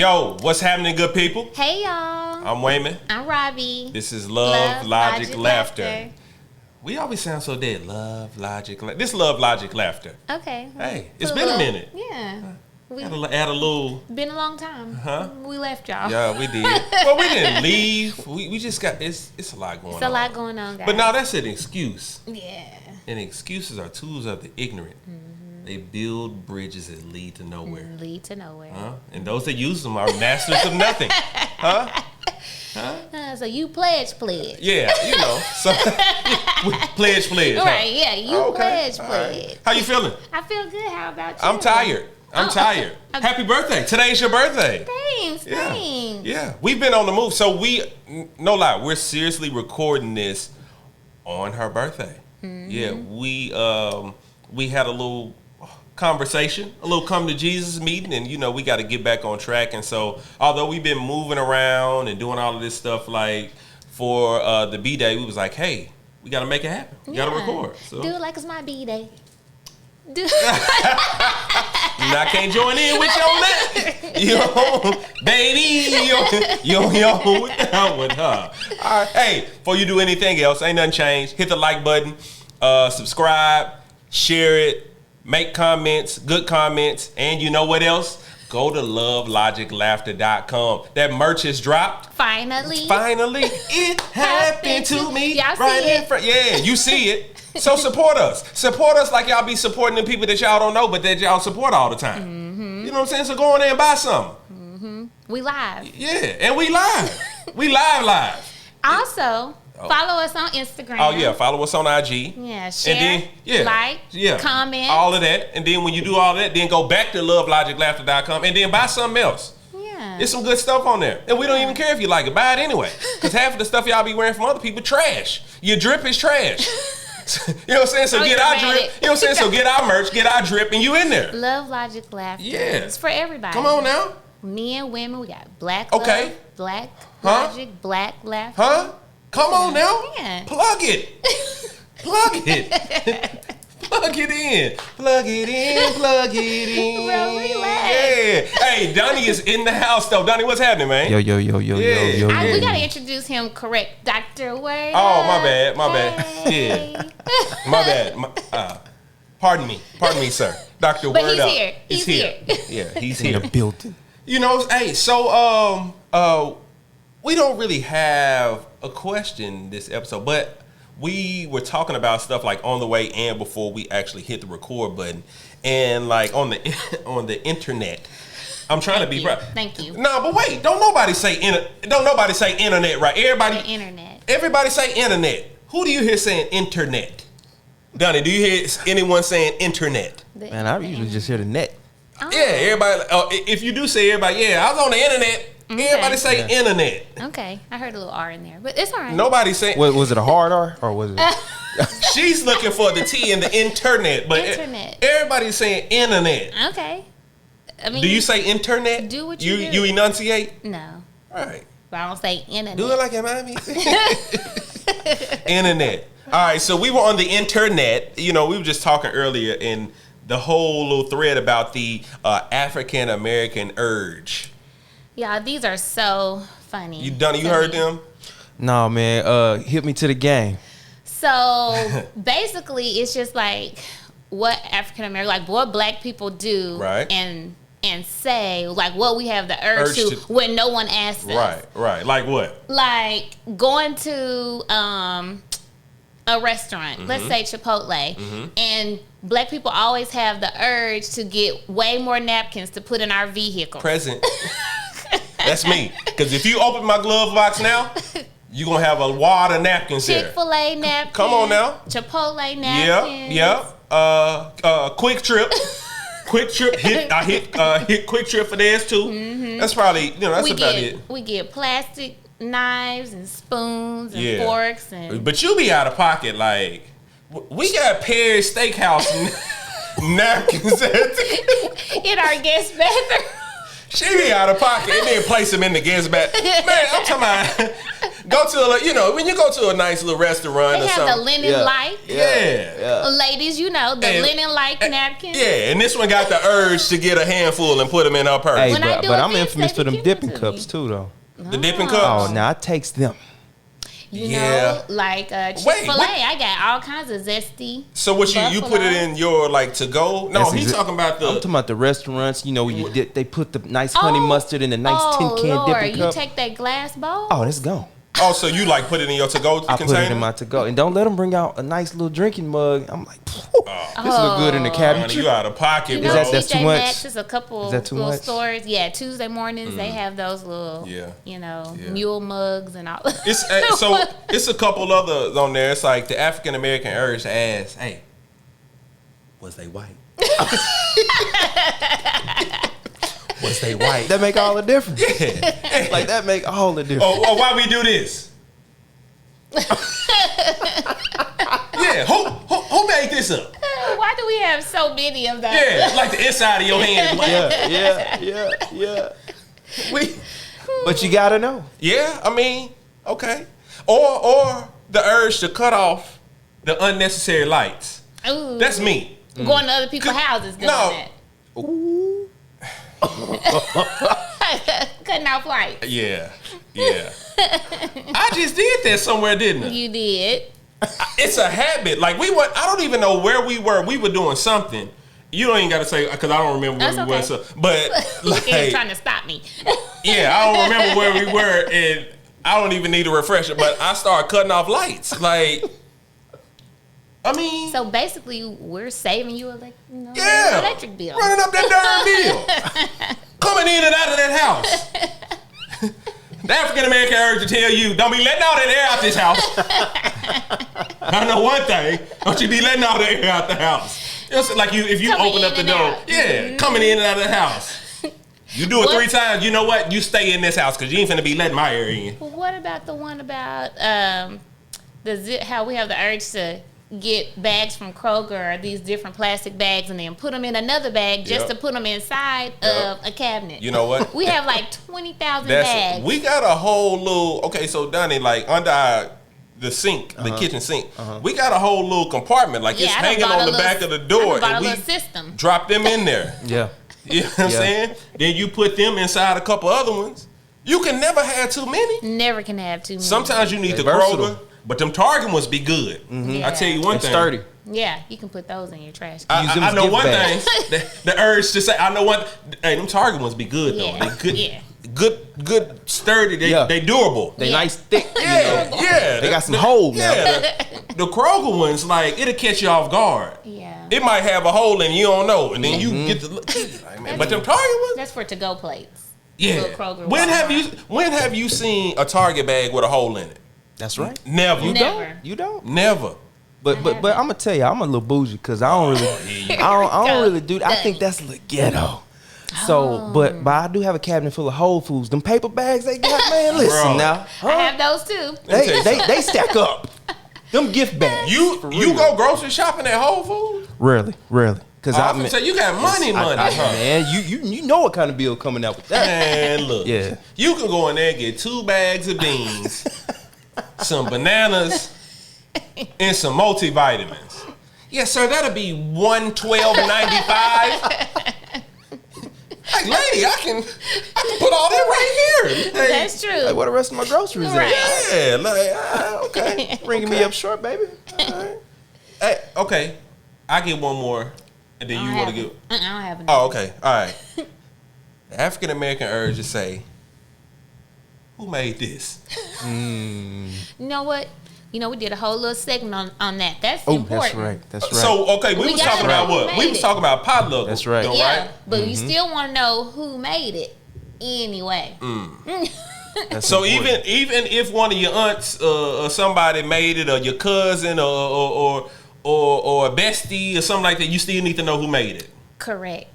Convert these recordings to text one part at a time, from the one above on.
Yo, what's happening, good people? Hey, y'all. I'm Wayman. I'm Robbie. This is Love, Logic, Laughter. We always sound so dead. Love, Logic, This Love, Logic, Laughter. Okay. Hey, it's been a minute. Yeah. We had a little... Been a long time. Huh? We left y'all. Yeah, we did. Well, we didn't leave. We just got... It's a lot going on. It's a lot going on, guys. But no, that's an excuse. Yeah. And excuses are tools of the ignorant. Mm-hmm. They build bridges that lead to nowhere. Lead to nowhere. Huh? And those that use them are masters of nothing. Huh? Huh? So you pledge. Yeah, you know. So, pledge. Right, huh? yeah, you pledge. Right. How you feeling? I feel good. How about you? I'm tired. Happy birthday. Today's your birthday. Thanks. Yeah. We've been on the move. So no lie, we're seriously recording this on her birthday. Mm-hmm. Yeah, we had a little conversation, a little come to Jesus meeting, and we got to get back on track. And so although we've been moving around and doing all of this stuff like for the B-Day, we was like, hey, we got to make it happen. We got to record. So. Do it like it's my B-Day. I can't join in with you on that. Baby, what the hell with her? All right, hey, before you do anything else, ain't nothing changed. Hit the like button, subscribe, share it, make comments, good comments, and you know what else? Go to lovelogiclaughter.com. That merch is dropped. Finally, it happened to me. Y'all right see it? Yeah, you see it. So support us. Support us like y'all be supporting the people that y'all don't know, but that y'all support all the time. Mm-hmm. You know what I'm saying? So go on there and buy something. Mm-hmm. We live. Yeah, and we live. We live. Also, follow us on Instagram. Oh, yeah. Follow us on IG. Yeah, share, like, comment. All of that. And then when you do all that, then go back to lovelogiclaughter.com and then buy something else. Yeah. There's some good stuff on there. And we don't even care if you like it. Buy it anyway. Because half of the stuff y'all be wearing from other people, trash. Your drip is trash. You know what I'm saying? So get our drip. You know what I'm saying? So get our merch, get our drip, and you in there. Love, Logic, Laughter. Yeah. It's for everybody. Come on now. Men, women, we got black love, black logic, black laughter. Huh? Come on now. Yeah. Plug it. Plug it. Plug it in. Plug it in. Bro, relax. Yeah. Hey, Donnie is in the house though. Donnie, what's happening, man? Yo. We gotta introduce him correct, Dr. Word. Oh, my bad. Hey. Yeah. My bad. Pardon me, sir. Dr. But Word he's up. here. He's here. Yeah, he's in here. the building. Hey, so we don't really have a question this episode, but we were talking about stuff like on the way and before we actually hit the record button, and like on the internet. I'm trying to be right. Thank you. No, but wait, don't nobody say internet right. Everybody say internet. Who do you hear saying internet? Donnie, do you hear anyone saying internet? Man, I usually just hear the net. Oh. Yeah, everybody. If you do say everybody, I was on the internet. Okay. Everybody say internet. Okay, I heard a little R in there, but it's all right. Nobody say. Was it a hard R or was it? She's looking for the T in the internet, but everybody's saying internet. Okay. I mean, do you say internet? Do what you do. You enunciate? No. All right. But I don't say internet. Do it like your mommy. Internet. All right, so we were on the internet. We were just talking earlier in the whole little thread about the African American urge. Yeah, these are so funny. You heard them? No, man. Hit me to the game. So basically, it's just like what African American, like what black people do, right? And say like what we have the urge to when no one asks us. Right. Like what? Like going to a restaurant, mm-hmm. let's say Chipotle, mm-hmm. and black people always have the urge to get way more napkins to put in our vehicle. Present. That's me. Because if you open my glove box now, you're going to have a wad of napkins there. Chick-fil-A napkins. Come on now. Chipotle napkins. Yeah. Quick Trip. Quick Trip. I hit Quick Trip for theirs too. Mm-hmm. That's probably, that's about it. We get plastic knives and spoons and forks. But you be out of pocket. Like, we got Perry's Steakhouse napkins in our guest bathroom. She be out of pocket and then place them in the guest bag. Man, I'm talking about go to when you go to a nice little restaurant They or have something. the linen light. Yeah. Ladies, the linen light napkins. Yeah, and this one got the urge to get a handful and put them in her purse. Hey, When I do but a I'm thing, infamous say for you them give them dipping to cups me. too, though. The dipping cups. Oh, now I takes them. You Yeah. know, like Chick-fil-A, what- I got all kinds of zesty. So what you put it Buffalo. in your like to go? No, That's he's talking about I'm talking about the restaurants. You know, where you dip, they put the nice Oh, honey mustard in the nice tin can Lord, dipping you cup. take that glass bowl? Oh, that's gone. Oh, so you like put it in your to go I container? put it in my to go, and don't let them bring out a nice little drinking mug. I'm like, this look good in the Honey, cabinet. you out of pocket, You bro. know, that's TJ too much? Maxx is a couple Is that too little much? stores. Yeah, Tuesday mornings they have those little, Yeah. Yeah. mule mugs and all. It's so it's a couple others on there. It's like the African American urge to ask, "Hey, was they white? Was they white?" That make all the difference. Yeah. Like that make all the difference. Or why we do this? Yeah, who made this up? Why do we have so many of those? Yeah, like the inside of your hand. Yeah. But you gotta know. Yeah, I mean, okay. Or the urge to cut off the unnecessary lights. Ooh. That's me. Going to other people's houses doing No. that. Ooh. Cutting off lights. Yeah. I just did that somewhere, didn't I? You did. It's a habit. Like I don't even know where we were. We were doing something. You don't even got to say because I don't remember where That's we okay. were. But Look at him like, trying to stop me. yeah, I don't remember where we were, and I don't even need a refresher. But I started cutting off lights. Like, I mean, So basically, we're saving you yeah, electric bill. running up that darn bill, coming in and out of that house. The African American urge to tell you, don't be letting all that air out this house. I know one thing, don't you be letting all the air out the house. It's like if you Coming open up in the and door, out. yeah, coming in and out of the house. You do it What? 3 times, you know what? You stay in this house because you ain't finna be letting my air in. Well, what about the one about how we have the urge to get bags from Kroger or these different plastic bags and then put them in another bag just Yep. to put them inside Yep. of a cabinet? You know what? We have like 20,000 bags. We got a whole little, okay, so Donnie, like under the sink, the kitchen sink, we got a whole little compartment. Like it's I done hanging bought on a the little- back of the door. I done bought a And little we system. drop them in there. Yeah. You know what I'm Yeah. saying? Then you put them inside a couple other ones. You can never have too many. Never can have too many. Sometimes you need They the Kroger, versatile. but them Target ones be good. Yeah. I tell you one It's thing. sturdy. Yeah, you can put those in your trash. Use them I as know gift one bags. thing. The urge to say, I know one. Hey, them Target ones be good though. Yeah. They good, Yeah. good, sturdy. Yeah. They durable. They Yeah. nice thick. Yeah, yeah. They got some holes now. Yeah, the Kroger ones, like it'll catch you off guard. Yeah. It might have a hole in it, you don't know, and then you get to look. Like, man, but them Target ones, That's for to-go plates. yeah. Little Kroger When ones. have you seen a Target bag with a hole in it? That's right. Never. You Never. don't. You don't. Never. But I'm gonna tell you, I'm a little bougie because I don't really, I don't really do. I think that's a little ghetto. So, but I do have a cabinet full of Whole Foods. Them paper bags they got, man. Listen Bro. now, I have those too. they stack up. Them gift bags. You go grocery shopping at Whole Foods? Rarely. Because I was gonna say you got money, huh? man. You know what kind of bill coming out with that? Man, look. Yeah. You can go in there and get 2 bags of beans, some bananas, and some multivitamins. Yes, sir. That'll be $112.95. Like, lady, I can put all that right here. Hey, That's true. Like, what the rest of my groceries Right. at? yeah, like okay. Bringing me up short, baby. All right. Hey, okay. I get one more, and then you want to get. I don't have Oh, okay. All right. The African American urge to say, "Who made this?" You know what? You know, we did a whole little segment on that. That's Oh, important. that's right. That's right. So, okay, we was gotta talking know about who what? We made was it. talking about potluck. That's right. Though, Yeah, right? but you still want to know who made it anyway. That's So important. even if one of your aunts or somebody made it, or your cousin or a bestie or something like that, you still need to know who made it. Correct.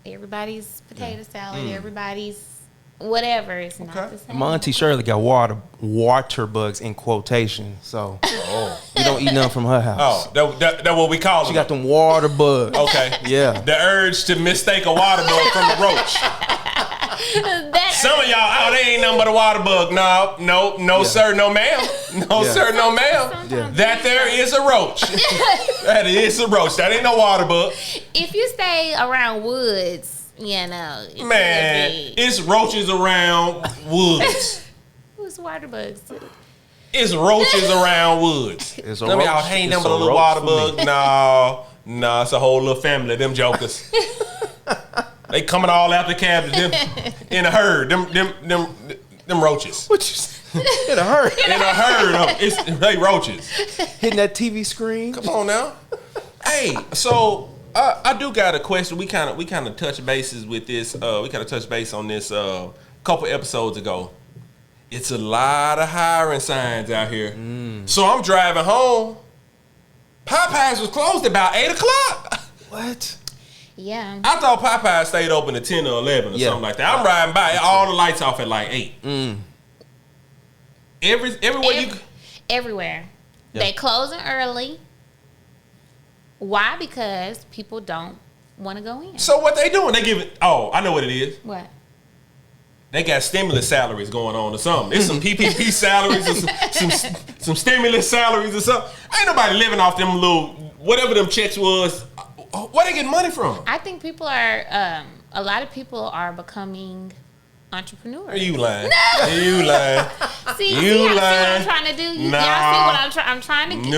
Everybody's potato salad, everybody's whatever. It's not Okay. the same. My auntie Shirley got water bugs in quotation, so we don't eat nothing from her house. Oh, that what we call She them. got them water bugs. Okay. Yeah. The urge to mistake a water bug from a roach. Some of y'all, they ain't nothing but a water bug. No, sir, no ma'am. No, sir, no ma'am. Yeah. That there is a roach. That is a roach. That ain't no water bug. If you stay around woods, it could Man, be. it's roaches around woods. Who's water bugs? It's roaches around woods. It's a Some of y'all roach. ain't It's nothing but a a little roach water for me. bug. No, it's a whole little family. Them jokers. They coming all out the cabin. Them in a herd. Them roaches. What you say? In a hurry. In a herd. They roaches. Hitting that TV screen. Come on now. Hey, so I do got a question. We kind of touched bases with this. We kind of touched base on this couple episodes ago. It's a lot of hiring signs out here. So I'm driving home. Popeyes was closed about 8:00. What? Yeah. I thought Popeyes stayed open at 10 or 11 or something like that. I'm riding by, all the lights off at like 8. Everywhere. Yeah. They closing early. Why? Because people don't want to go in. So what they doing? They giving. Oh, I know what it is. What? They got stimulus salaries going on or something. It's some PPP salaries or some stimulus salaries or something. Ain't nobody living off them little whatever them checks was. Where they getting money from? I think people are. A lot of people are becoming entrepreneurs. You lying? You lying? See You what lying? I'm trying to do? Nah. Y'all see what I'm trying to get?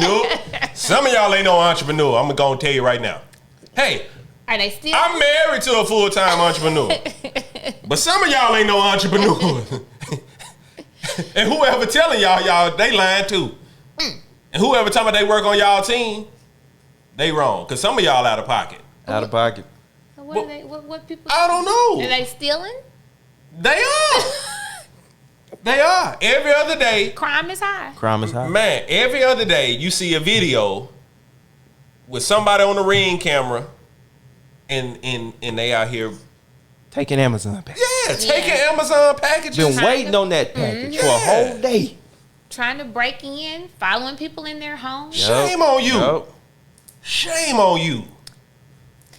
Nope. Some of y'all ain't no entrepreneur. I'm gonna tell you right now. Hey, Are they still? I'm married to a full-time entrepreneur. But some of y'all ain't no entrepreneurs. And whoever telling y'all, they lying too. And whoever telling they work on y'all team, they wrong. Because some of y'all out of pocket. Out of pocket. What are they? What people? I don't know. Are they stealing? They are. They are. Every other day, Crime is high. Crime is high. man, every other day you see a video with somebody on the Ring camera and they out here, Taking Amazon package. taking Amazon packages. Been waiting on that package for a whole day. Trying to break in, following people in their homes. Shame on you. Yup. Shame on you.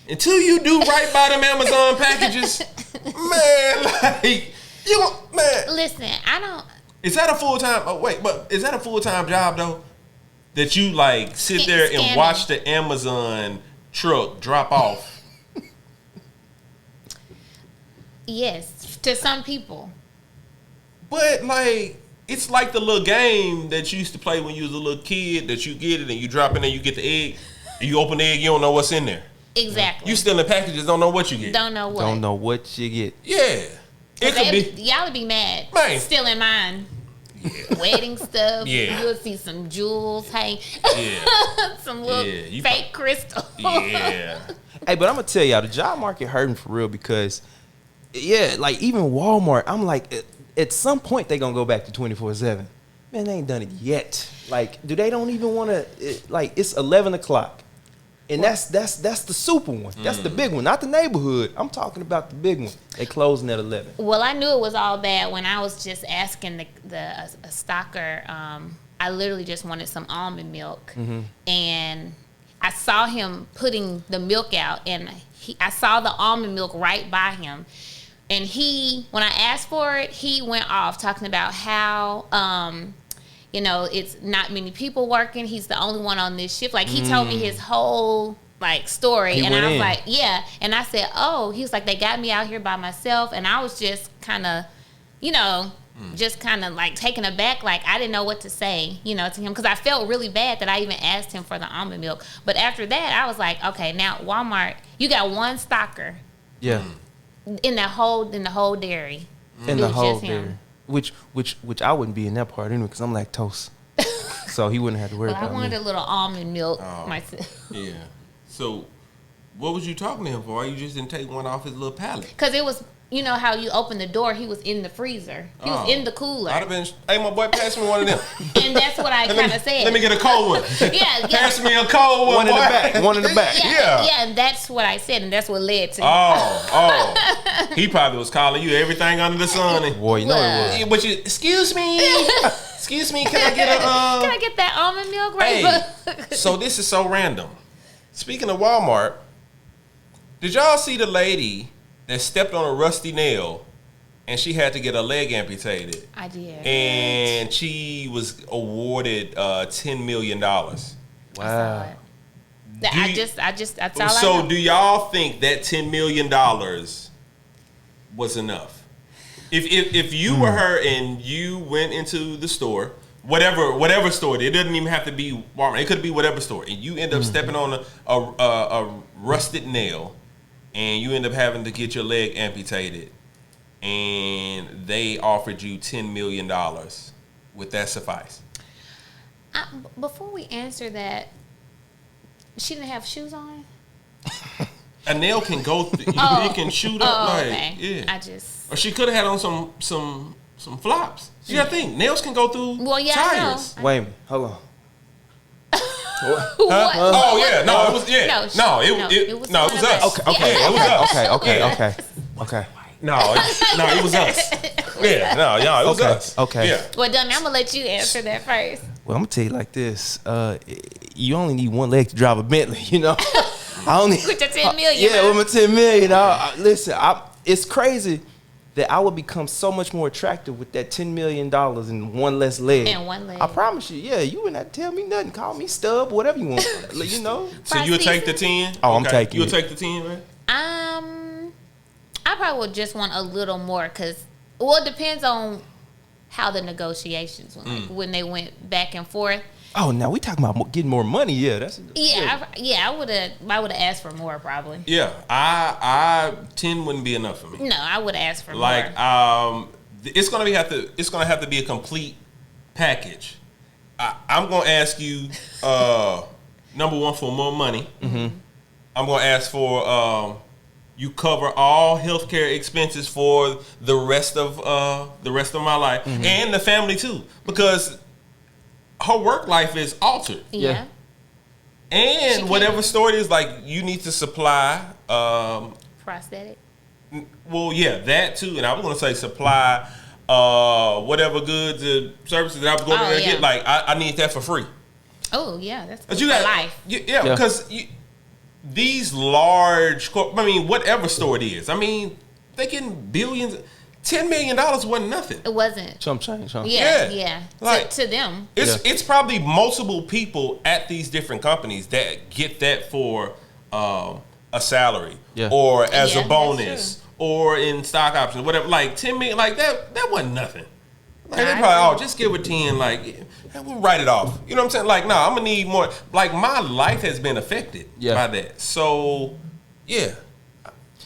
Until you do right by them Amazon packages, man, like, man. Listen, I don't. Is that a full-time, but is that a full-time job, though? That you, like, sit there and Scanning. watch the Amazon truck drop off? Yes, to some people. But, like, it's like the little game that you used to play when you was a little kid, that you get it and you drop in there, you get the egg, and you open the egg, you don't know what's in there. Exactly. You stealing packages, don't know what you get. don't know what. Don't know what you get. Yeah. It could be. Y'all would be mad. Man. Stealing mine. Wedding stuff. Yeah. You'll see some jewels hang. Yeah. Some little Yeah, you fake crystal. Yeah. Hey, but I'm gonna tell y'all, the job market hurting for real because, like even Walmart, I'm like, at some point they gonna go back to 24/7. Man, they ain't done it yet. Like, do they don't even want to? Like, it's 11 o'clock, and that's the super one. That's the big one, not the neighborhood. I'm talking about the big one. They closing at 11. Well, I knew it was all bad when I was just asking a stocker. I literally just wanted some almond milk, and I saw him putting the milk out, and I saw the almond milk right by him. And when I asked for it, he went off talking about how, it's not many people working. He's the only one on this shift. Like, he told me his whole, story. He And I went was in. like, yeah. And I said, oh, he was like, they got me out here by myself. And I was just kind of, just kind of taken aback. Like, I didn't know what to say, to him. Because I felt really bad that I even asked him for the almond milk. But after that, I was like, okay, now Walmart, you got one stocker. Yeah, In the whole dairy. in It the was whole just him. dairy. Which I wouldn't be in that part anyway because I'm lactose, so he wouldn't have to worry Well, I about wanted me. a little almond milk Oh. myself. Yeah. So, what was you talking to him for? You just didn't take one off his little pallet. Because it was, how you open the door, he was in the freezer. He was in the cooler. I'd have been, hey, my boy, pass me one of them. And that's what I kind of said. Let me get a cold one. Yeah. Pass me a cold one, One in boy. the back. One in the back. Yeah. Yeah, and that's what I said, and that's what led to Oh. He probably was calling you everything under the sun. And, Boy, you know it was. Yeah, but excuse me, can I get a? Can I get that almond milk right? Hey, so this is so random. Speaking of Walmart, did y'all see the lady that stepped on a rusty nail, and she had to get her leg amputated. I did. And she was awarded $10 million. Wow. That's all I So know. do y'all think that $10 million was enough? If you were her and you went into the store, whatever store, it doesn't even have to be Walmart. It could be whatever store, and you end up stepping on a rusted nail, and you end up having to get your leg amputated, and they offered you $10 million. Would that suffice? Before we answer that, she didn't have shoes on. A nail can go through. It can shoot up. Okay. Yeah. Or Or she could have had on some flops. You gotta think nails can go through tires. Wait a minute. Hold on. What? Oh yeah, no, it was it was us. Okay. Yeah, it was us. Okay. No, it was us. Yeah, it was us. Okay. Yeah. Well, Dunn, I'm gonna let you answer that first. Well, I'm gonna tell you like this. You only need one leg to drive a Bentley, you know. I only With your 10 million. Yeah, with my 10 million. Listen, it's crazy that I would become so much more attractive with that $10 million and one less leg. And one leg. I promise you. Yeah, you wouldn't have to tell me nothing. Call me Stub, whatever you want. You know. So you'll take the 10? Oh, I'm taking You'll it. take the 10, man? I probably would just want a little more because, it depends on how the negotiations went. Like when they went back and forth. Oh, now we talking about getting more money. Yeah, that's I would have asked for more probably. Yeah, I 10 wouldn't be enough for me. No, I would ask for Like, more. it's gonna have to be a complete package. I'm gonna ask you, number one, for more money. Mm-hmm. I'm gonna ask for you cover all healthcare expenses for the rest of my life and the family too, because her work life is altered. Yeah. And whatever store it is, like you need to supply. Prosthetic. Well, yeah, that too. And I was gonna say supply whatever goods and services that I was going to get. Like I need that for free. Oh yeah, that's good You for got life. Yeah, because these large, whatever store it is, they getting billions. $10 million wasn't nothing. It wasn't. some change, huh? Yeah. Like, to them. It's probably multiple people at these different companies that get that for a salary or as a bonus or in stock options, whatever. Like 10 million, like that wasn't nothing. Like they probably, just give it 10, like we'll write it off. You know what I'm saying? Like, I'm gonna need more. Like my life has been affected by that. So yeah.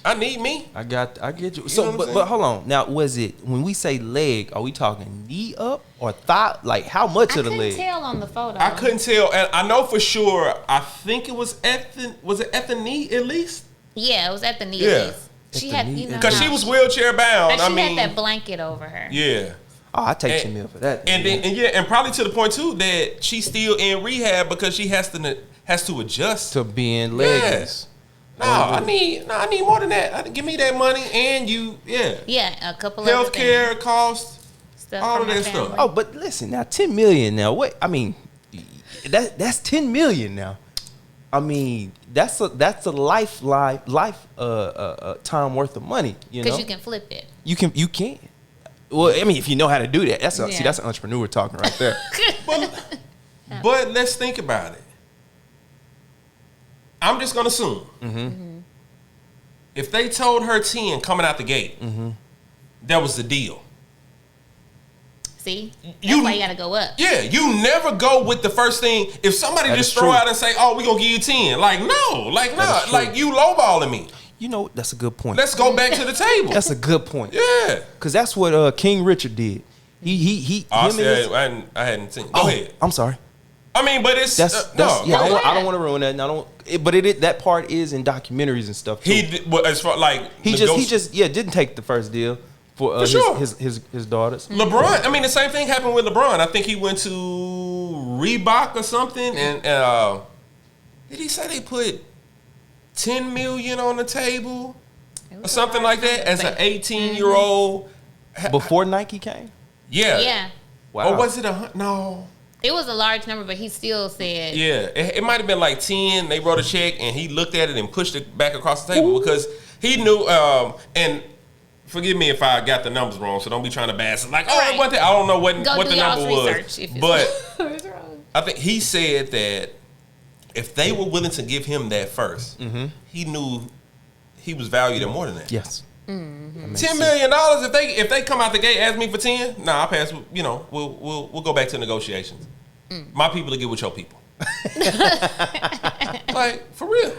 I need me. I get you. You So, know what I'm but hold on. Now, was it when we say leg? Are we talking knee up or thigh? Like, how much I of the leg? couldn't tell on the photo. I couldn't tell, and I know for sure. I think it was at the knee at least. Yeah, it was at the knee. Yeah. At least. She At had, the knee. Because she was wheelchair bound. Like she had that blanket over her. Yeah. Oh, I take 10 mil for that. And probably to the point too that she's still in rehab because she has to adjust to being legless. No, I need more than that. Give me that money and Yeah, a couple of healthcare costs, stuff all for of my that family. stuff. Oh, but listen now, 10 million now. What that's 10 million now. That's a life time worth of money. You know, because you can flip it. You can. Well, if you know how to do that, that's an entrepreneur talking right there. But let's think about it. I'm just gonna assume if they told her 10 coming out the gate, that was the deal. See, that's why you gotta go up. Yeah, you never go with the first thing. If somebody just throw out and say, "Oh, we gonna give you 10," like no, like nah, like you lowballing me. You know, that's a good point. Let's go back to the table. That's a good point. Yeah, because that's what King Richard did. I hadn't seen. Go ahead. I'm sorry. But it's I don't want to ruin that. That part is in documentaries and stuff too. He didn't take the first deal for his daughters. LeBron. The same thing happened with LeBron. I think he went to Reebok or something, and did he say they put 10 million on the table or something like that as an 18-year-old before Nike came? Yeah. Wow. Or was it no? It was a large number, but he still said... Yeah, it might have been like 10. They wrote a check, and he looked at it and pushed it back across the table because He knew, and forgive me if I got the numbers wrong, so don't be trying to bash it. Like, oh, Right. what the, I don't know what Go what do the number y'all's was. research if it's But it's wrong. I think he said that if they were willing to give him that 1st, he knew he was valued at more than that. Yes. $10 million. If they come out the gate, ask me for 10, nah, I'll pass. You know, we'll go back to negotiations. My people to get with your people. Like, for real.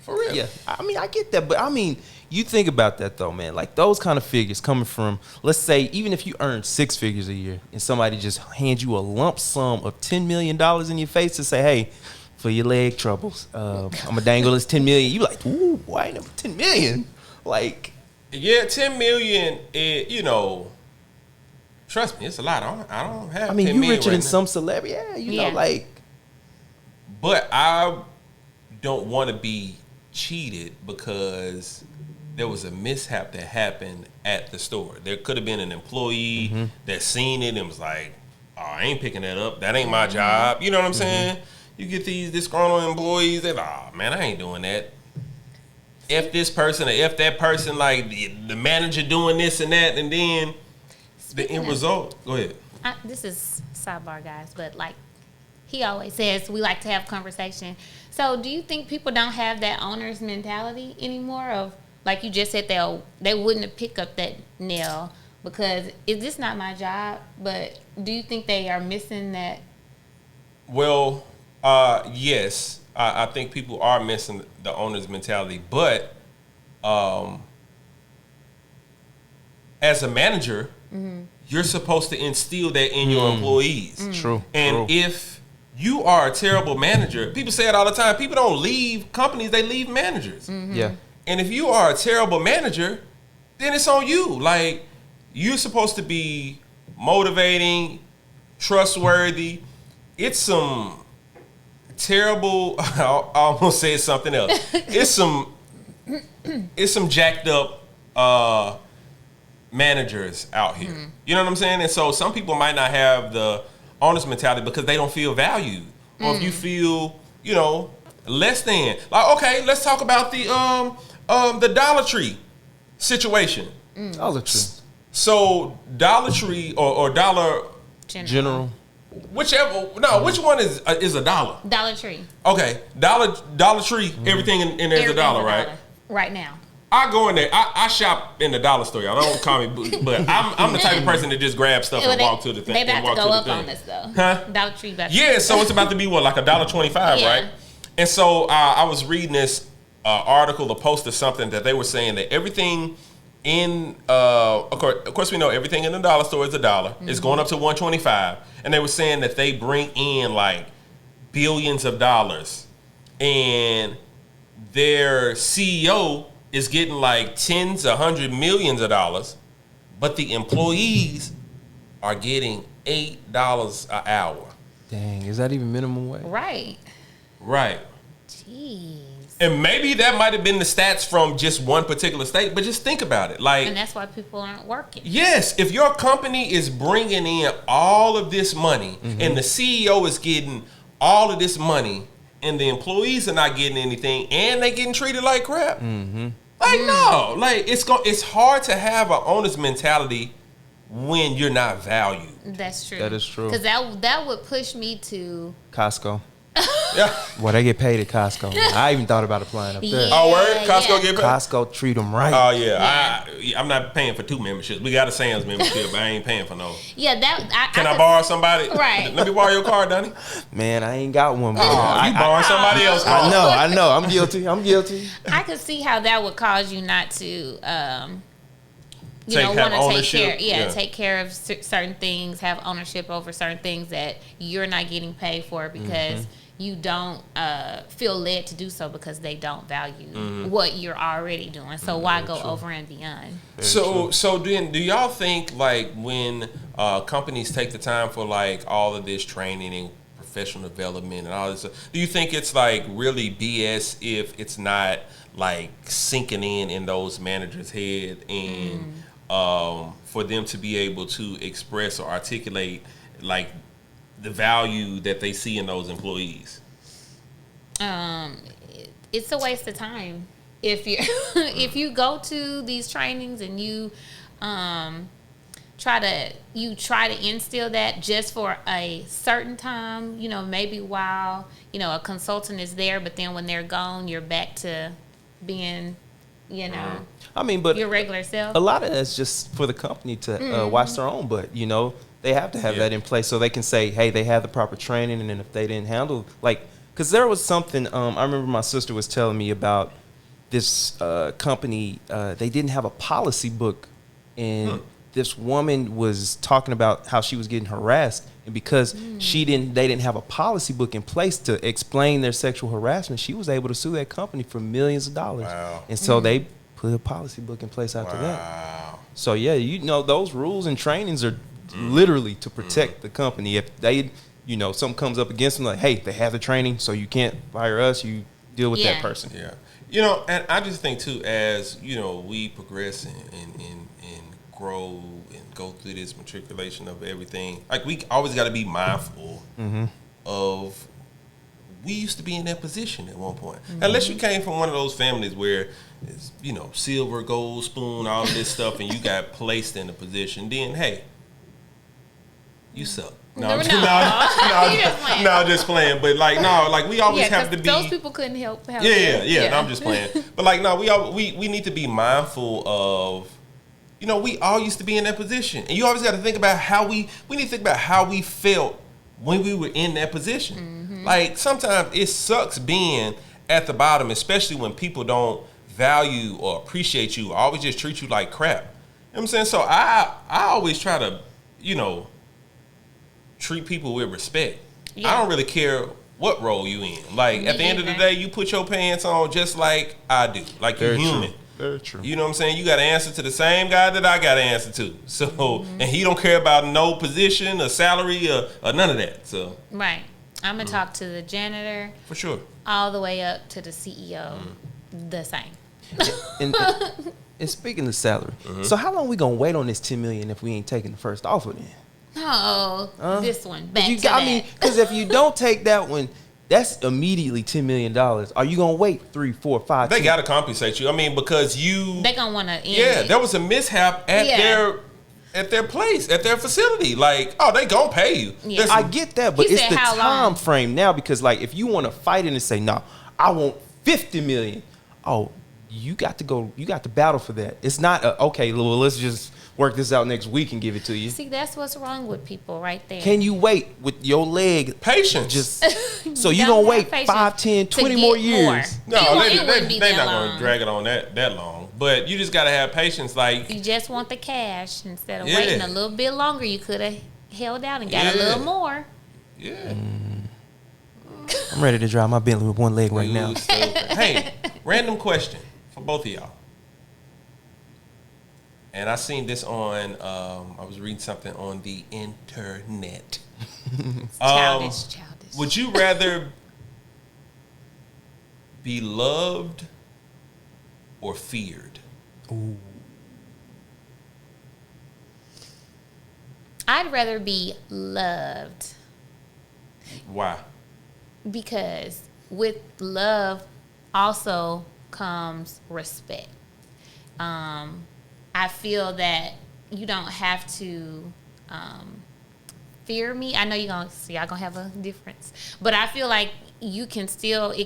For real. Yeah, I mean, I get that, but I mean, you think about that though, man. Like those kind of figures coming from, let's say, even if you earn 6 figures a year, and somebody just hands you a lump sum of $10 million in your face to say, "Hey, for your leg troubles, I'm gonna dangle this $10 million." You like, ooh, why number $10 million? Like, Yeah, $10 million. You know, trust me, it's a lot. I don't have. I mean, 10 you million richer right than now. some celebrity. Yeah, you Yeah. know, like, But I don't want to be cheated because there was a mishap that happened at the store. There could have been an employee that seen it and was like, "Oh, I ain't picking that up. That ain't my job." You know what I'm saying? You get these disgruntled employees that, "Oh man, I ain't doing that." If this person or if that person, like the manager doing this and that, and then the end result. Go ahead. This is sidebar, guys, but like he always says, we like to have conversation. So, do you think people don't have that owner's mentality anymore? Of like you just said, they wouldn't have picked up that nail because is this not my job? But do you think they are missing that? Well, yes, I think people are missing the owner's mentality, but as a manager, you're supposed to instill that in your employees. true. And if you are a terrible manager, people say it all the time. People don't leave companies; they leave managers. Yeah. And if you are a terrible manager, then it's on you. Like, you're supposed to be motivating, trustworthy. It's some terrible, I almost said something else. It's some jacked up managers out here. You know what I'm saying? And so some people might not have the owner's mentality because they don't feel valued. Or if you feel, you know, less than. Like, okay, let's talk about the Dollar Tree situation. Dollar Tree. So Dollar Tree or Dollar, General. whichever, no, which one is a dollar? Dollar Tree. Okay, Dollar Tree, everything in there's a Everything's dollar, right? Right now. I go in there. I shop in the dollar store. Y'all don't call me, but I'm the type of person that just grabs stuff and walk to the thing. They about and walk to go the up thing. on this though. Huh? Dollar Tree about to Yeah, so it's about to be what, like $1.25, Yeah. right? And so I was reading this article, a post or something that they were saying that everything in, of course we know everything in the dollar store is $1. It's going up to $1.25, and they were saying that they bring in like billions of dollars, and their CEO is getting like tens of hundred millions of dollars, but the employees are getting $8 an hour. Dang, is that even minimum wage? Right. Right. Jeez. And maybe that might have been the stats from just one particular state, but just think about it. Like, And that's why people aren't working. yes, if your company is bringing in all of this money and the CEO is getting all of this money and the employees are not getting anything and they getting treated like crap, like, no. Like, it's hard to have an owner's mentality when you're not valued. That's true. That is true. Because that would push me to Costco. Yeah. Well, they get paid at Costco. I even thought about applying up there. Yeah. Oh, word? Costco yeah. get paid? Costco treat them right. Oh, yeah. I'm not paying for 2 memberships. We got a Sam's membership, but I ain't paying for no. Yeah, that Can I could- borrow somebody? Right. Let me borrow your card, Donnie. Man, I ain't got one. Bro. Oh, you borrowing somebody else's I card. know. I'm guilty. I could see how that would cause you not to, Have want to take ownership? care. Yeah, Yeah. take care of certain things, have ownership over certain things that you're not getting paid for because you don't feel led to do so because they don't value what you're already doing. So why go over and beyond? So then, do y'all think like when companies take the time for like all of this training and professional development and all this stuff, do you think it's like really BS if it's not like sinking in those managers' head and for them to be able to express or articulate like the value that they see in those employees? It's a waste of time. if you if you go to these trainings and you try to instill that just for a certain time, maybe while a consultant is there, but then when they're gone, you're back to being I mean, but your regular self. A lot of that's just for the company to watch their own butt. They have to have that in place so they can say, hey, they have the proper training, and then if they didn't handle, because there was something, I remember my sister was telling me about this company. They didn't have a policy book, and this woman was talking about how she was getting harassed, and because they didn't have a policy book in place to explain their sexual harassment, she was able to sue that company for millions of dollars. Wow. And so they put a policy book in place after that. So yeah, those rules and trainings are literally to protect the company. If they, something comes up against them, like, hey, they have the training, so you can't fire us. You deal with that person. Yeah. And I just think too, as we progress and grow and go through this matriculation of everything, like, we always got to be mindful of, we used to be in that position at one point. Unless you came from one of those families where it's, silver, gold, spoon, all of this stuff, and you got placed in a position, then hey, you suck. No, just playing. But we always have to be. Those people couldn't help. Yeah. No, I'm just playing. But we need to be mindful of. We all used to be in that position, and you always got to think about how we need to think about how we felt when we were in that position. Like, sometimes it sucks being at the bottom, especially when people don't value or appreciate you, or always just treat you like crap. You know what I'm saying? So I always try to, treat people with respect. I don't really care what role you in. Like, at the end of the day, you put your pants on just like I do. Like, you're human. Very true. You know what I'm saying? You got to answer to the same guy that I got to answer to. So, and he don't care about no position or salary or none of that. So, right. I'm going to talk to the janitor. For sure. All the way up to the CEO. The same. And speaking of salary, so how long we going to wait on this $10 million if we ain't taking the first offer then? No, this one. Back to that. Because if you don't take that one, that's immediately $10 million. Are you going to wait 3, 4, 5? They got to compensate you. I mean, because they're going to want to end it. There was a mishap at their place, at their facility. Like, they going to pay you. Yeah. I get that, but it's the time frame now, because, like, if you want to fight it and say, no, I want $50 million. Oh, you got to battle for that. It's not, okay, well, let's just work this out next week and give it to you. See, that's what's wrong with people right there. Can you wait with your leg? Patience. So you going to wait 5, 10, 20 more years? No, they're not going to drag it on that long. But you just got to have patience. Like, you just want the cash. Instead of waiting a little bit longer, you could have held out and got a little more. Yeah. I'm ready to drive my Bentley with one leg right now. Hey, random question for both of y'all. And I seen this on, I was reading something on the internet. Childish. Would you rather be loved or feared? Ooh. I'd rather be loved. Why? Because with love also comes respect. I feel that you don't have to fear me. I know y'all gonna have a difference, but I feel like it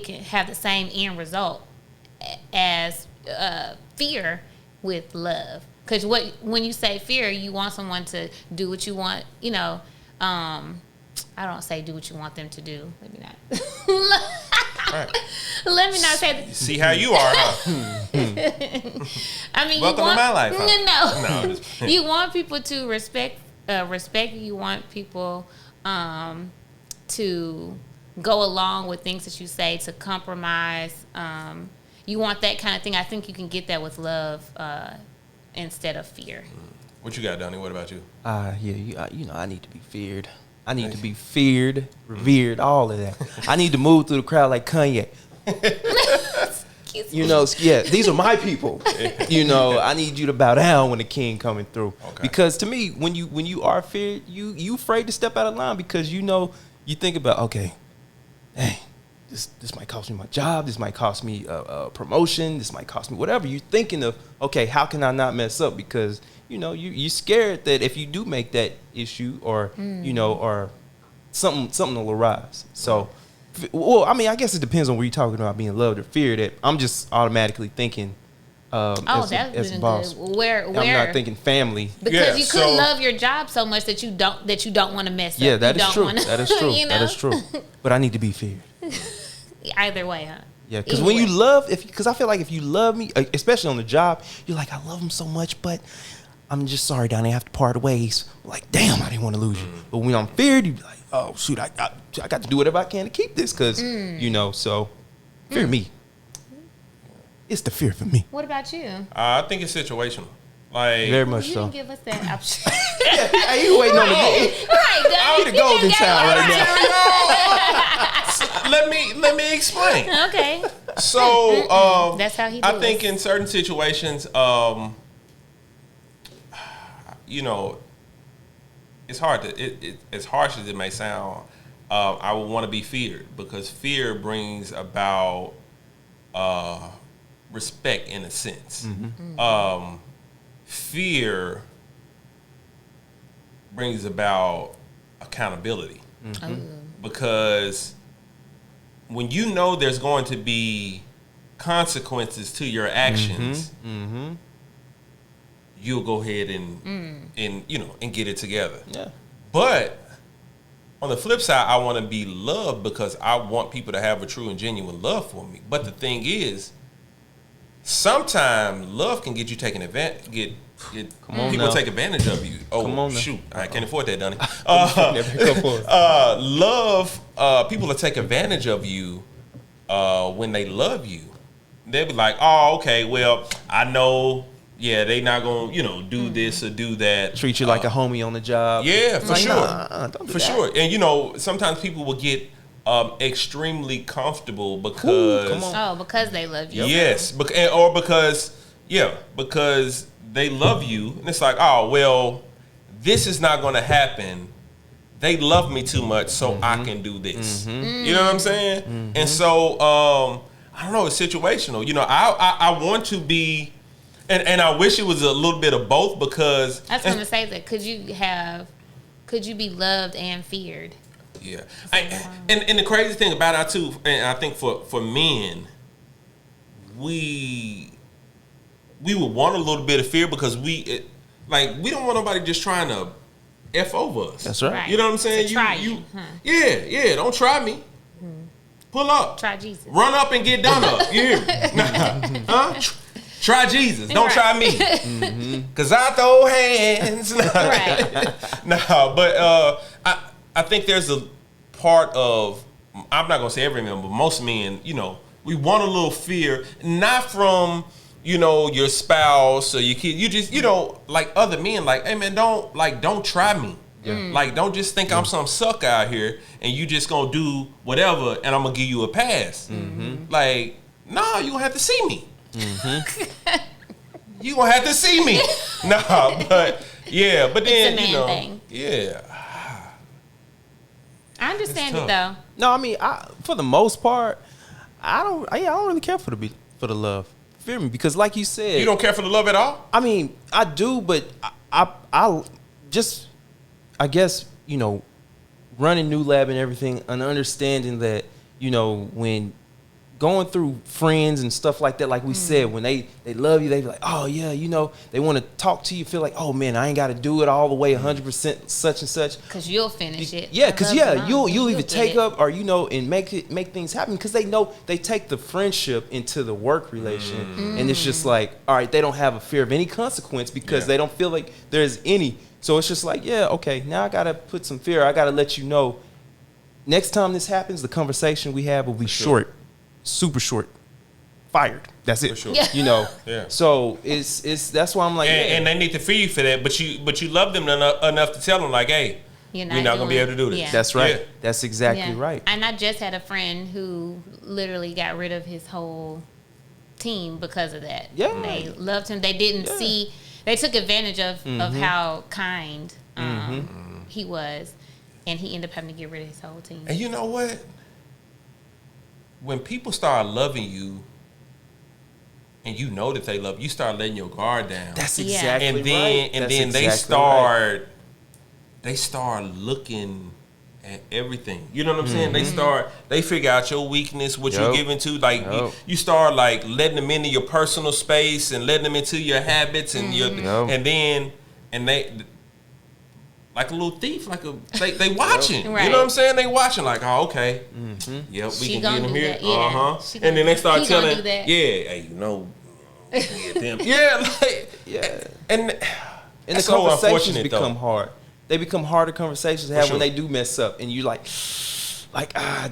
can have the same end result as fear with love. Because when you say fear, you want someone to do what you want. I don't say do what you want them to do. Let me not. Right. Let me not say that. See how you are, huh? I mean, welcome to my life. Huh? No. You want people to respect you. You want people to go along with things that you say, to compromise. You want that kind of thing. I think you can get that with love instead of fear. What you got, Donnie? What about you? I need to be feared. I need to be feared, revered, all of that. I need to move through the crowd like Kanye. These are my people. I need you to bow down when the king coming through. Okay. Because to me, when you are feared, you afraid to step out of line, because you think about, okay, hey, this might cost me my job. This might cost me a promotion. This might cost me whatever. You're thinking of, okay, how can I not mess up? Because, you're scared that if you do make that issue or, or something will arise. So, well, I mean, I guess it depends on where you're talking about being loved or feared. That I'm just automatically thinking as a boss. Good. Where I'm not thinking family. Because you could love your job so much that you don't want to mess up. Yeah, that is true. Wanna, that is true. That is true. But I need to be feared. Either way, huh? Yeah, because when you love, because I feel like if you love me, especially on the job, you're like, I love him so much, but I'm just sorry, Donnie, I have to part ways. Like, damn, I didn't want to lose you. But when I'm feared, you be like, oh shoot, I got to do whatever I can to keep this, because so fear me. It's the fear for me. What about you? I think it's situational. Like, very much you so. didn't give us that option. Hey, you waiting on the Right, the golden child right now. let me explain. Okay. So that's how he. I think in certain situations, it's hard to as harsh as it may sound. I would want to be feared because fear brings about respect in a sense. Fear brings about accountability because when you know there's going to be consequences to your actions, you'll go ahead and get it together. Yeah. But on the flip side, I want to be loved because I want people to have a true and genuine love for me. But the thing is, sometimes love can get you taken advantage. People take advantage of you. Oh shoot, I can't afford that, Donnie. Love. People will take advantage of you when they love you. They'll be like, oh, okay, well, I know. Yeah, they not gonna, do this or do that. Treat you like a homie on the job. Yeah, for sure. Don't do that. Sure. And sometimes people will get extremely comfortable because because they love you. Yes, because they love you, and it's like, oh well, this is not gonna happen. They love me too much, so I can do this. You know what I'm saying? And so I don't know. It's situational. I want to be. And I wish it was a little bit of both because I was going to say that could you be loved and feared? Yeah, and the crazy thing about it too, and I think for men, we would want a little bit of fear because we don't want nobody just trying to F over us. That's right. You know what I'm saying? Yeah, don't try me. Pull up. Try Jesus. Run up and get done up. You hear me? Huh? Try Jesus. Don't try me. Because I throw hands. Right. No, but I think there's a part of, I'm not going to say every man, but most men, we want a little fear, not from, your spouse or your kid. You just, like other men, like, hey man, don't try me. Yeah. Like, don't just think I'm some sucker out here and you just going to do whatever and I'm going to give you a pass. Like, nah, you going to have to see me. You gonna have to see me. Nah, but then it's a man thing. Yeah. I understand it though. No, I mean, for the most part, I don't really care for the love. Feel me? Because like you said, you don't care for the love at all. I mean, I do, but I just, I guess, running New Lab and everything, and understanding that, when going through friends and stuff like that, like we said, when they love you, they be like, oh yeah, they want to talk to you, feel like, oh man, I ain't got to do it all the way 100% such and such. Because you'll finish it. Yeah, because you'll either take up or and make things happen because they know they take the friendship into the work relation, and it's just like, all right, they don't have a fear of any consequence because they don't feel like there's any. So it's just like, yeah, okay, now I gotta put some fear. I gotta let you know, next time this happens, the conversation we have will be short. Super short, fired. That's it. For sure. Yeah. So it's that's why I'm like, and they need to feed you for that. But you love them enough to tell them like, hey, we're not gonna be able to do this. Yeah. That's right. Yeah. That's exactly right. And I just had a friend who literally got rid of his whole team because of that. Yeah. They loved him. They didn't see. They took advantage of how kind he was, and he ended up having to get rid of his whole team. And you know what? when people start loving you, and you know that they love you, start letting your guard down. That's Yeah. exactly And then right. and That's then exactly right. they start looking at everything. You know what I'm saying? They figure out your weakness, what you're Yup. giving to. Like Yup. you start like letting them into your personal space and letting them into your habits and your Yup. and they like a little thief, they watching. Right. You know what I'm saying? They watching like, oh, okay. Mm-hmm. Yep, we She can gonna get him do here. that, yeah. She And then they start he gonna telling, do that. yeah, hey, you know, get them. Yeah, like Yeah. and And the that's so conversations unfortunate, become though. hard. They become harder conversations to have sure. when they do mess up, and you like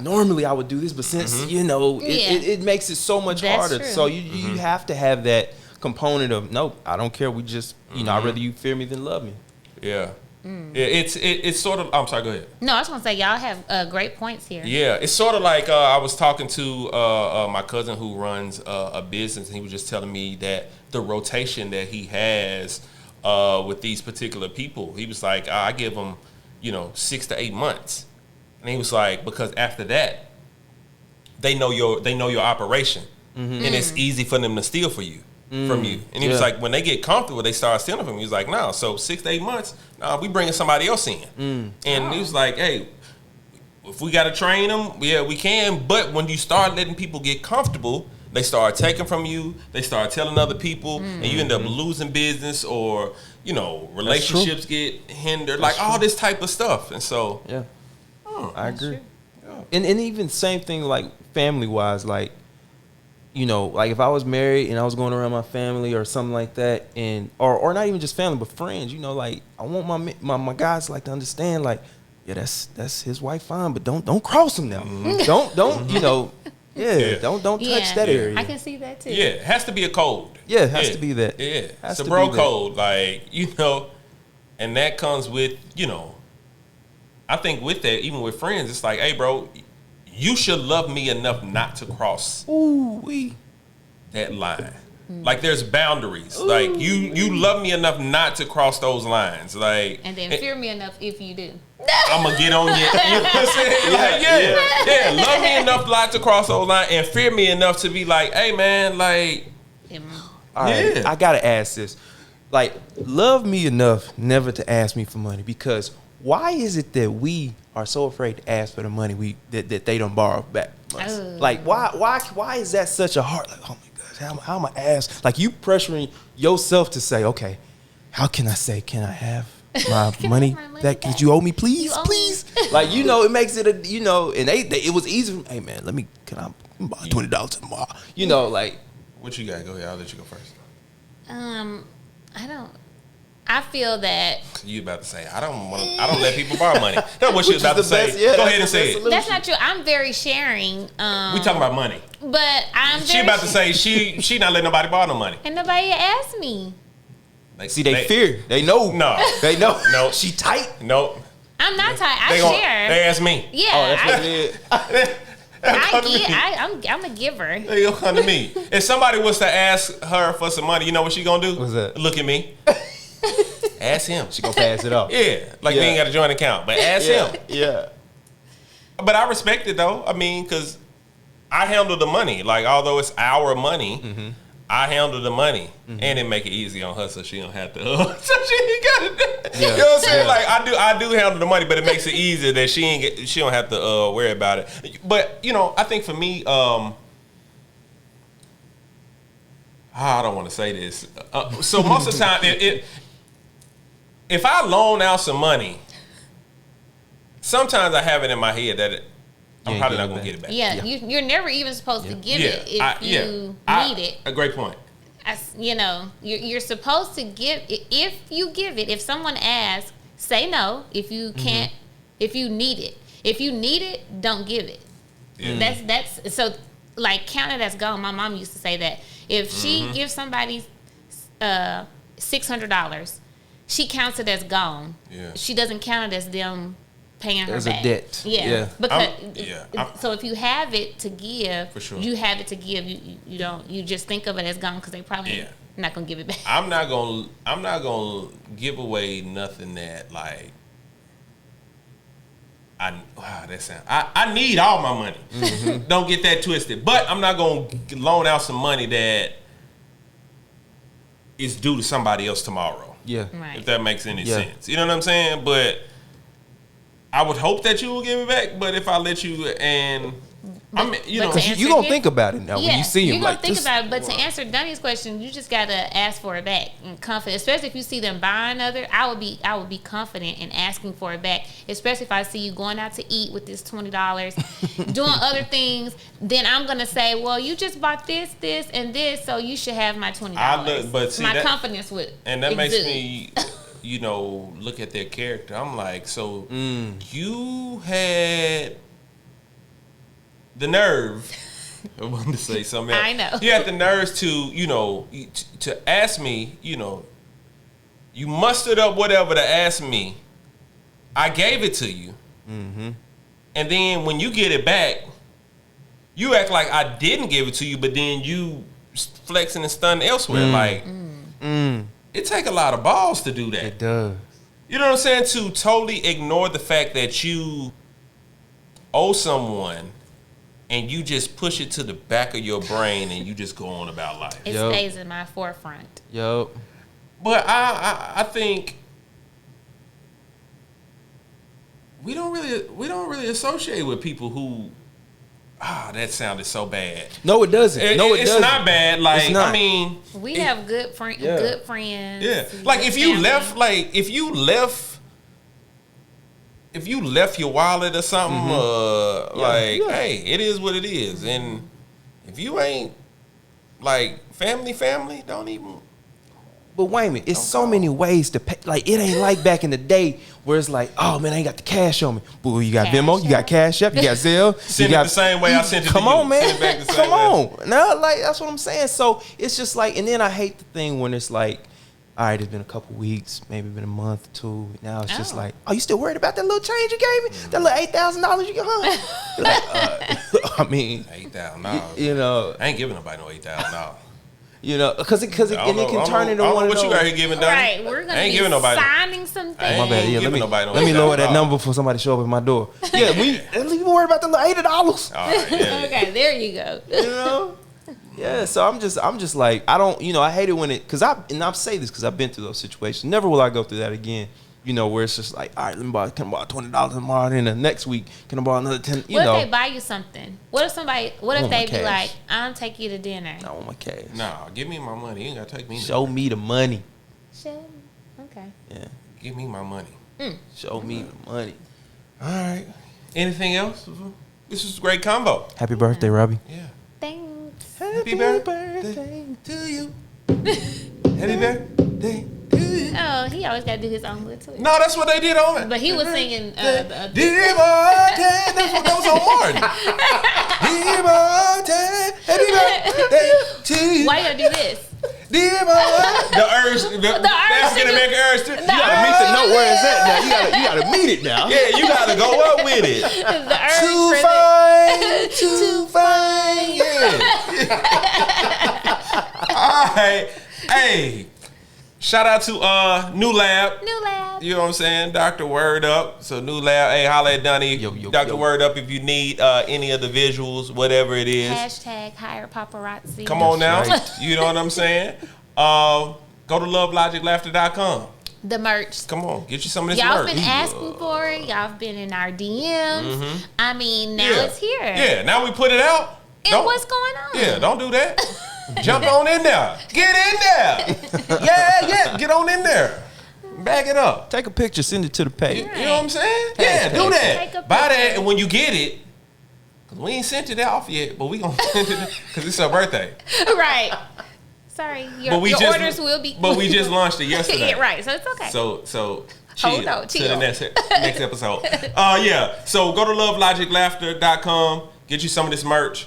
normally I would do this, but since Mm-hmm. you know, Yeah. it makes it so much That's harder. true. So you have to have that component of nope, I don't care. We just I'd rather you fear me than love me. Yeah. Yeah, it's sort of. I'm sorry. Go ahead. No, I was gonna say y'all have great points here. Yeah, it's sort of like I was talking to my cousin who runs a business, and he was just telling me that the rotation that he has with these particular people, he was like, I give them, 6 to 8 months, and he was like, because after that, they know your operation, and it's easy for them to steal from you. And he was Yeah. like, when they get comfortable, they start stealing from you. He was like, no, so 6 to 8 months, we bringing somebody else in. And he was like, hey, if we got to train them, yeah, we can. But when you start letting people get comfortable, they start taking from you. They start telling other people, and you end up losing business, or relationships get hindered, like all this type of stuff. And so, Yeah, I agree. And even same thing like family wise, like like if I was married and I was going around my family or something like that, and or not even just family but friends, like I want my guys like to understand, like, yeah, that's his wife, fine, but don't cross him now. Don't don't touch that area. I can see that too. yeah, it has to be a code. Yeah, it has to be that. Yeah, Has it's a to bro be that. code, like, and that comes with, I think with that, even with friends, it's like, hey, bro, you should love me enough not to cross that line. Like there's boundaries. Like you love me enough not to cross those lines. Like, And then fear me enough if you do. I'm gonna get on you. You know what I'm saying? Like, yeah. Love me enough not to cross those lines, and fear me enough to be like, hey, man, like, All right, Yeah. I gotta ask this. Like, love me enough never to ask me for money, because why is it that we are so afraid to ask for the money that they don't borrow back from us? Oh. Like, why is that such a hard? Like, oh my gosh, how am I ask? Like, you pressuring yourself to say, okay, how can I say, can I have my money my money that back? you owe me, please, You owe please? me. Like, it makes it and it was easy. Hey man, can I borrow $20 tomorrow? Like. what you got? Go ahead. I'll let you go first. I feel that You about to say I don't let people borrow money. That's what she was Which about to is the say. best, yeah, Go that's ahead and the say best it. solution. that's not true. I'm very sharing. We talking about money. But I'm She very about to say she not letting nobody borrow no money. and nobody asked me. Like, See, they fear. They know. No. They know. No. She tight. Nope. I'm not tired. I They share. ask me. Yeah, Oh, that's what it is. I'm a giver. They gonna come to me. If somebody was to ask her for some money, you know what she gonna do? What's that? Look at me. Ask him. She gonna pass it off. Yeah, like we Yeah. ain't got a joint account, but ask him. Yeah. But I respect it though. I mean, because I handle the money. Like, although it's our money, I handle the money, and it make it easy on her, so she don't have to. So she ain't got to. Yeah. You know what I'm saying? Yeah. Like, I do handle the money, but it makes it easier that she don't have to worry about it. But I think for me, I don't want to say this. So most of the time, if I loan out some money, sometimes I have it in my head that I'm probably not going to get it back. Yeah, you're never even supposed to give it if you need it. A great point. You're supposed to give if you give it. If someone asks, say no. If you can't, if you need it, don't give it. Yeah. That's so like count it as gone. My mom used to say that if she gives somebody $600, she counts it as gone. Yeah. She doesn't count it as them paying her There's a back. debt. Yeah. Yeah. Because so if you have it to give, For sure. you have it to give. You just think of it as gone because they probably not gonna give it back. I'm not gonna give away nothing that, like, I need all my money. Mm-hmm. Don't get that twisted. But I'm not gonna loan out some money that is due to somebody else tomorrow. Yeah. Right. If that makes any sense. You know what I'm saying? But I would hope that you will give it back. But if I let you and you gonna think about it now when you see him. You're gonna think about it. But to answer Dunny's question, you just gotta ask for it back and confident. Especially if you see them buying other, I would be confident in asking for it back. Especially if I see you going out to eat with this $20, doing other things. Then I'm gonna say, well, you just bought this, and this, so you should have my $20. But see, my confidence would, and that makes me, look at their character. I'm like, so you had the nerve. I wanted to say something else. I know. You had the nerves to ask me, you mustered up whatever to ask me. I gave it to you. Mm-hmm. And then when you get it back, you act like I didn't give it to you, but then you flexing and stunning elsewhere. Like, it take a lot of balls to do that. It does. You know what I'm saying? To totally ignore the fact that you owe someone and you just push it to the back of your brain and you just go on about life. It stays in my forefront. Yup. But I think we don't really associate with people who that sounded so bad. No, it doesn't. It's not bad. Like, it's not. I mean, we have good friends. Yeah. Like if you left your wallet or something, hey, it is what it is. And if you ain't like family, don't even. But wait a minute, it's so many ways to pay. Like, it ain't like back in the day where it's like, oh man, I ain't got the cash on me. Boo, you got Venmo, you got Cash App, you got Zelle. Send it the same way I sent it to you. Come on, man. Send it back the same Come on. way. No, like, that's what I'm saying. So it's just like, and then I hate the thing when it's like, all right, it's been a couple weeks, maybe been a month or two. Now it's just like, oh, you still worried about that little change you gave me? That little $8,000 you got home? Like, I mean, $8,000. I ain't giving nobody no $8,000. Because it can turn into one of those. What you got here giving, Donnie? Right, we're gonna be signing some things. My bad. Yeah, let me lower that number before somebody show up at my door. Yeah, we worried about the little $80. All right, yeah. Okay, there you go. Yeah, so I'm just like, I don't, I hate it when it, I say this because I've been through those situations. Never will I go through that again. Where it's just like, all right, can I borrow $20 tomorrow, and then the next week, can I borrow another $10? What if they buy you something? What if they be like, I'll take you to dinner? I want my cash. Nah, give me my money. You ain't gotta take me. Show me the money. Okay. Yeah. Give me my money. Show me the money. All right. Anything else? This was a great combo. Happy birthday, Robbie. Yeah. Thanks. Happy birthday to you. Happy birthday to you. Oh, he always got to do his own little twist. No, that's what they did on it. But he was singing. Dear birthday. That was on Martin. Dear birthday. Happy birthday to you. Why you gotta do this? Dear birthday. The African American urge. You gotta meet the note where it's at now. You gotta meet it now. Yeah, you gotta go up with it. The urge. Too fine. Yeah. All right. Hey. Shout out to New Lab. New Lab. You know what I'm saying? Dr. Word Up. So New Lab. Hey, holla at Dunny. Dr. Word Up if you need any of the visuals, whatever it is. Hashtag hire paparazzi. Come on now. Right. You know what I'm saying? Go to lovelogiclaughter.com. The merch. Come on. Get you some of this Y'all merch. Been asking for it. Y'all been in our DMs. Mm-hmm. I mean, now it's here. Yeah, now we put it out. And what's going on? Yeah, don't do that. Jump on in there. Get in there. Yeah. Get on in there. Bag it up. Take a picture, send it to the page. You know what I'm saying? Yeah, do that. Buy that, and when you get it, because we ain't sent it off yet, but we going to send it because it's her birthday. Right. Sorry. Your orders will be. But we just launched it yesterday. Yeah, right, so it's okay. So chill chill. To the next episode. Yeah. So go to lovelogiclaughter.com. Get you some of this merch.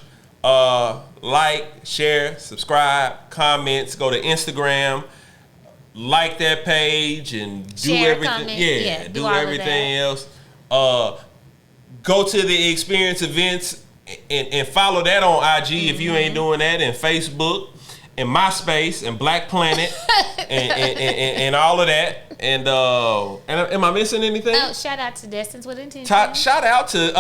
Like, share, subscribe, comments. Go to Instagram, like that page, and do share, everything. Comment. Yeah, do everything else. Go to the experience events and follow that on IG if you ain't doing that, and Facebook, and MySpace, and Black Planet, and all of that. And am I missing anything? Oh, shout out to Destined with Intention. Shout out to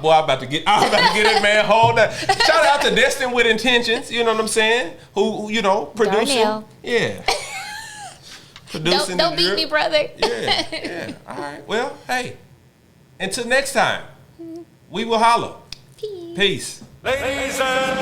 boy, I'm about to get it, man. Hold on. Shout out to Destin with Intentions. You know what I'm saying? Who producing? Darnell. Yeah. Producing. Don't beat me, brother. Yeah. All right. Well, hey. Until next time, we will holla. Peace. Ladies and